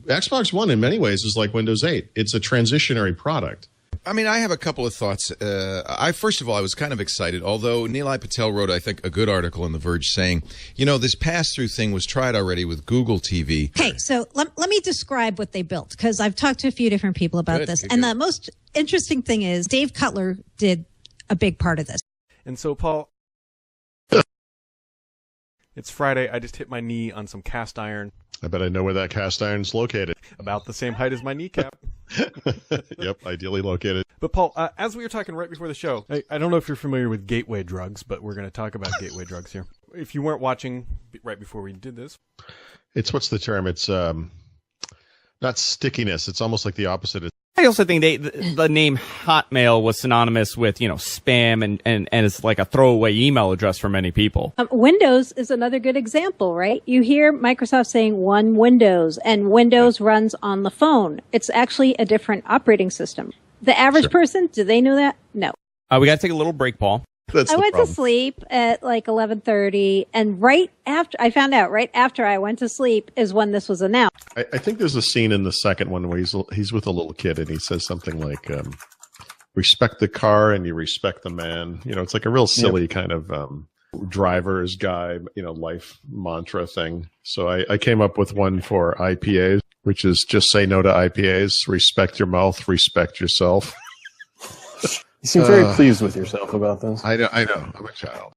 Xbox One in many ways is like Windows 8. It's a transitionary product. I mean, I have a couple of thoughts. First of all, I was kind of excited, although Nilay Patel wrote, I think, a good article in The Verge saying, this pass-through thing was tried already with Google TV. Okay, so let me describe what they built, because I've talked to a few different people about this. And the most interesting thing is Dave Cutler did a big part of this. And so, Paul, it's Friday. I just hit my knee on some cast iron. I bet I know where that cast iron's located. About the same height as my kneecap. Yep, ideally located. But Paul, as we were talking right before the show, I don't know if you're familiar with gateway drugs, but we're going to talk about gateway drugs here. If you weren't watching right before we did this. What's the term? It's not stickiness. It's almost like the opposite. I also think the name Hotmail was synonymous with, spam and it's like a throwaway email address for many people. Windows is another good example, right? You hear Microsoft saying one Windows, and Windows runs on the phone. It's actually a different operating system. The average person, do they know that? No. We got to take a little break, Paul. I went to sleep at like 11:30, and right after I went to sleep is when this was announced. I think there's a scene in the second one where he's with a little kid and he says something like, respect the car and you respect the man. It's like a real silly kind of driver's guy, life mantra thing. So I came up with one for IPAs, which is just say no to IPAs, respect your mouth, respect yourself. You seem very pleased with yourself about this. I know. I'm a child.